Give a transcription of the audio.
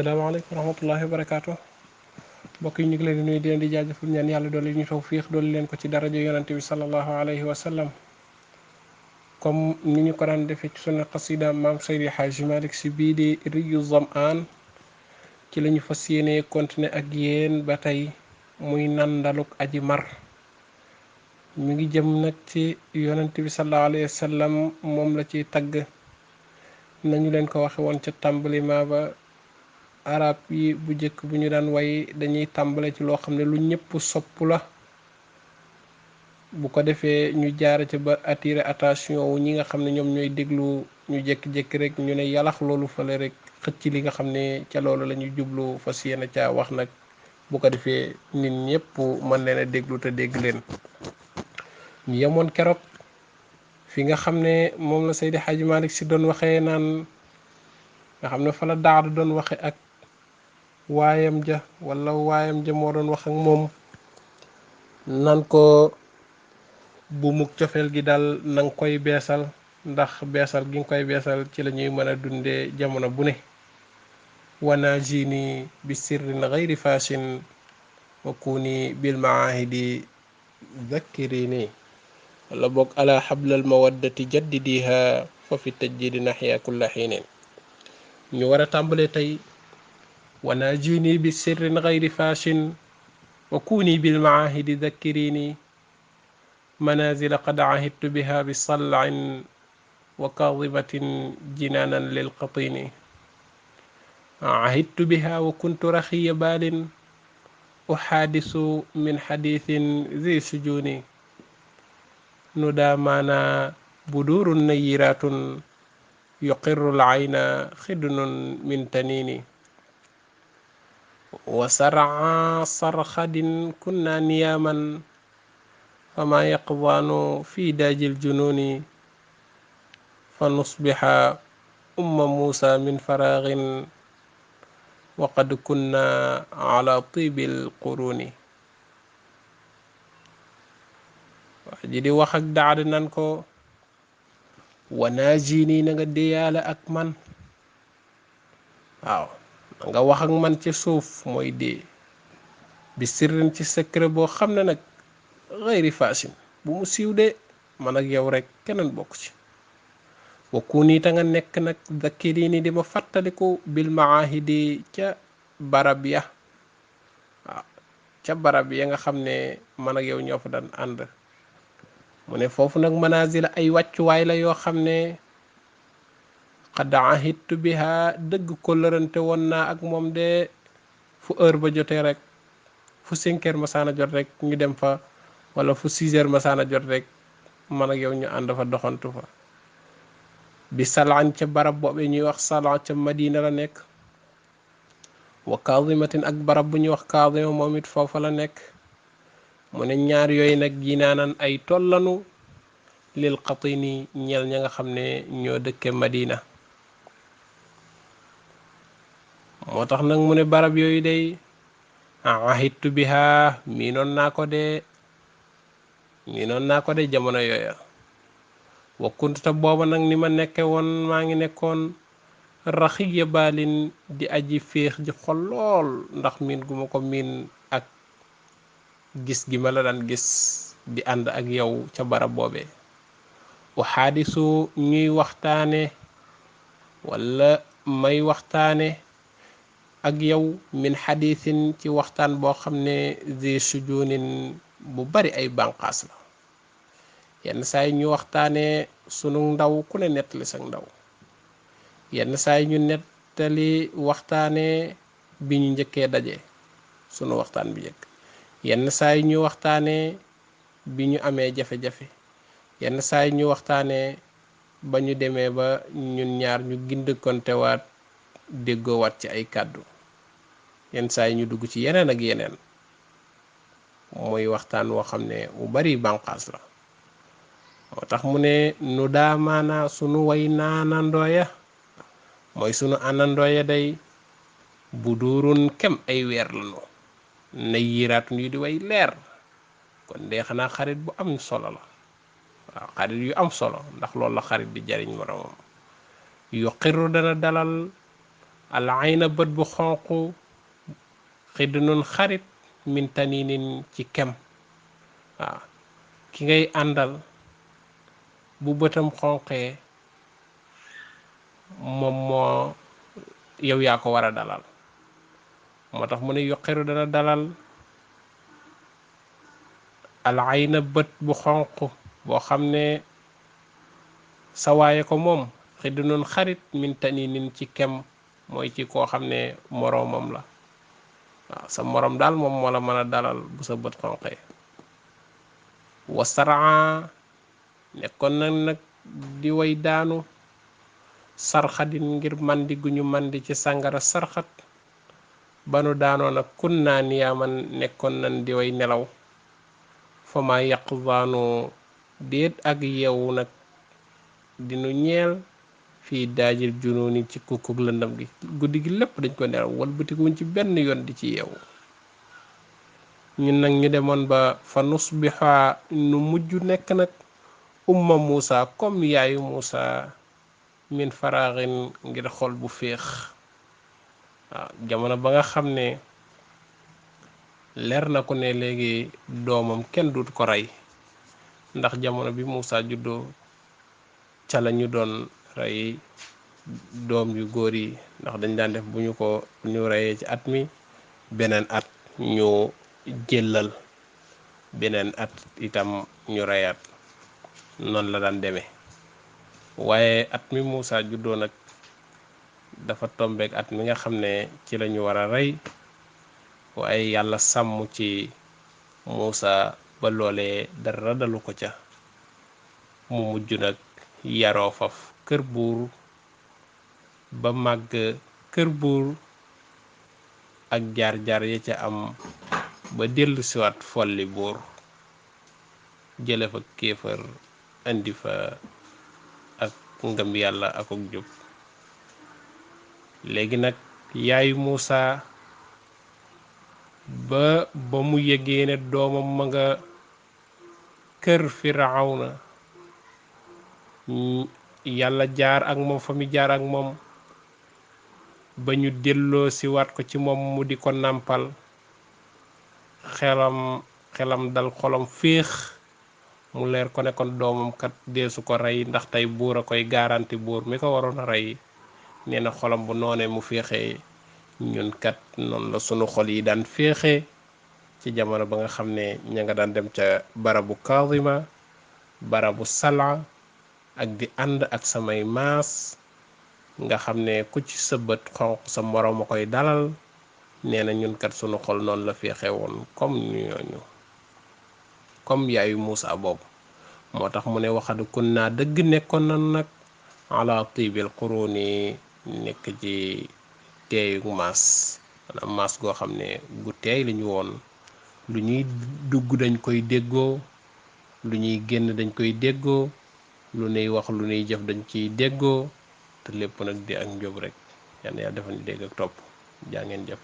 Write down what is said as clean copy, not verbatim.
salaamaaleykum wa rahmatullahi wa barakaatu. mbokk yi ñu ngi leen di nuyu di leen di jaajëfal ñaan yàlla doole ñu tawfiix doole leen ko ci daraja yonante bi sallallahu alayhi wa sallam. comme ni ñu ko daan defee ci sunu xasida maam Seydi Hadji Malick si bii di Riyu Zamaan ci la ñu fas yéenee continuer ak yéen ba tey muy nandaluk aji mar. ñu ngi jëm nag ci yonante bi sallallahu alayhi wa sallam moom la ciy tagg nañu leen ko waxe woon ca tàmbalima ba. arab yi bu njëkk bu ñu daan way dañuy tàmbale ci loo xam ne lu ñëpp sopp la bu ko defee ñu jaara ca ba attirer attention wu ñi nga xam ne ñoom ñooy déglu ñu jékki-jékki rek ñu ne yalax loolu fale rek xëcc li nga xam ne ca loolu la ñuy jublu fas yéene caa wax nag bu ko defee nit ñëpp mën leen a déglu te dégg leen. ñu yemoon keroog fi nga xam ne moom la Seydi Hadji Malick si doon waxee naan nga xam ne fa la daadu doon waxe ak waayam ja wala waayam ja moo doon wax ak moom nan ko bu muk cofeel gi daal na nga koy beesal ndax beesal gi nga koy beesal ci la ñuy mën a dundee jamono bu ne wana jini bi sirrin gayri fashin wa kuni bil maahidi zakkirini wala boog ala xablal mawaddati jaddidiha fa fi tajjidi naxya kulla xiinin ñu war a tàmbale tey wana jini bi sirrin gayri fashin wa kuni bil maahidi zakkirini manazila qad ahidtu biha bi sal'in wa kadibatin jinanan lil qatini ahidtu biha wa kuntu raxiya balin uxaadisu min xadiithin zi sujuni nudaamana budurun nayiratun yuqirru al-ayna xidnun min tanini wa sar'a sarxadin kunna niyaman fama yaqdaanu fi daajil jununi fa nusbixa umma muusa min faraaxin wa qad kunna ala tibil quruni wax ji di wax ak daad nan ko wanaa jini na nga déyaale ak man waaw na nga wax ak man ci suuf mooy dee bi sirrin ci secret boo xam ne nag xëyri fasin bu mu siiw de man ak yow rek keneen bokk ci wakku nii ta nga nekk nag zakkiri ni di ma fàttaliku bil maahidi ca barab ya waaw ca barab ya nga xam ne man ak yow ñoo fa daan ànd mu ne foofu nag manazila ay wàccuwaay la yoo xam ne xad ahidtu biha dëgg ko lërante woon naa ak moom de fu heure ba jotee rek fu 5 heures masaana jot rek ñu dem fa wala fu 6 heures masaana jot rek man ak yow ñu ànd fa doxantu fa bi salaan ca barab boobe ñuy wax salaan ca Madina la nekk wa kaadimatin ak barab bu ñuy wax kaadima moom it foofa la nekk mu ne ñaar yooyu nag jinaanan ay tollanu lil qatini ñeel ña nga xam ne ñoo dëkke Madina moo tax nag mu ne barab yooyu day ahidtu biha miinoon naa ko de jamono yooya wa kunta booba nag ni ma nekke woon maa ngi nekkoon raxiya baalin di aji féex ji xol lool ndax miin gu ma ko miin ak gis gi ma la daan gis di ànd ak yow ca barab boobee u xaadisu ñuy waxtaane wala may waxtaane ak yow min xadiisin ci waxtaan boo xam ne zi sujunin bu bari ay bànqaas la yenn saa yi ñu waxtaane sunu ndaw ku ne nettali sa ndaw yenn saa yi ñu nettali waxtaane bi ñu njëkkee daje sunu waxtaan bi njëkk yenn saa yi ñu waxtaane bi ñu amee jafe-jafe yenn saa yi ñu waxtaane ba ñu demee ba ñun ñaar ñu gindikontewaat déggoowaat ci ay kàddu yenn saa yi ñu dugg ci yeneen ak yeneen mooy waxtaan woo xam ne bu bari bànqaas la moo tax mu ne nu daamaana sunu way naanandooya mooy sunu àndandooya day bu duurun kem ay weer lanu na yiraatun yu di way leer kon dee xanaa xarit bu am solo la waaw xarit yu am solo ndax loolu la xarit di jariñ moroomam yu xirru dana dalal al ayna bët bu xonq xidnun xarit min taninin ci kem. waaw ki ngay àndal bu bëtam xonqee moom moo yow yaa ko war a dalal. moo tax mu ne yuqiru dana dalal al ayna bët bu xonq boo xam ne sa waaye ko moom xidnun xarit min taninin ci kem, mooy ci koo xam ne moroomam la. waaw sa moroom daal moom moo la mën a dalal bu sa bët xonqee. wasaraa nekkoon nag di way daanu sarxadin ngir mandi gu ñu mandi ci sàngara sarxat banu daanoon ak kun naa niyaaman nekkoon nan di way nelaw. fa ma yaqdaanu déet ak yeewu nag dinu ñeel fii daajil junooni ci kukkuk lëndam gi. guddi gi lépp dañ ko nelaw walbatikuñ ci benn yoon di ci yeewu. ñun nag ñu demoon ba fa nusbiha nu mujj nekk nag umma Muusa comme yaayu Muusa min faraaxin ngir xol bu féex. waaw jamono ba nga xam ne leer na ko ne léegi doomam kenn dut ko rey, ndax jamono bi Muusa juddoo ca la ñu doon rey doom yu góor yi, ndax dañ daan def bu ñu reyee ci at mi beneen at ñu jëllal, beneen at itam ñu reyaat, noonu la daan demee. waaye at mi Muusa juddoo nag dafa tombeek at mi nga xam ne ci lañu war a rey, waaye yàlla sàmm ci Muusa ba loolee dara dalu ko ca. mu mujj nag yaroo faf kër buur ba màgg kër buur ak jaar-jaar ya ca am ba dellu siwaat folli buur, jële fa kéefër indi fa ak ngëm yàlla ak jub. léegi nag yaayu Muusa ba mu yëgee ne doomam ma nga kër Firawna, yàlla jaar ak moom fa mi jaar ak moom ba ñu delloo si waat ko ci moom mu di ko nàmpal, xelam dal xolam féex, mu leer ko ne kon doomam kat deesu ko rey ndax tey buur a koy garanti, buur mi ko waroon a rey nee na xolam bu noonee mu féexee. ñun kat noonu la sunu xol yi daan féexee ci jamono ba nga xam ne ña nga daan dem ca barabu Kaadima, barabu Sala, ak di ànd ak samay maas nga xam ne ku ci sa bët xonq sa moroom a koy dalal. nee na ñun kat sunu xol noonu la féexee woon comme ñooñu, comme yaayu Muusa boobu. moo tax mu ne waxadu kun naa dëgg nekkoon nan nag ala tibil quruni nekk ci teeyu maas, maanaam maas goo xam ne gu teey lañu woon. lu ñuy dugg dañ koy déggoo, lu ñuy génn dañ koy déggoo, lu nuy wax lu nuy jëf dañ ciy déggoo, te lépp nag di ak njub rek. yal na Yàlla defal ñu dégg ak topp. jaa ngeen jëf.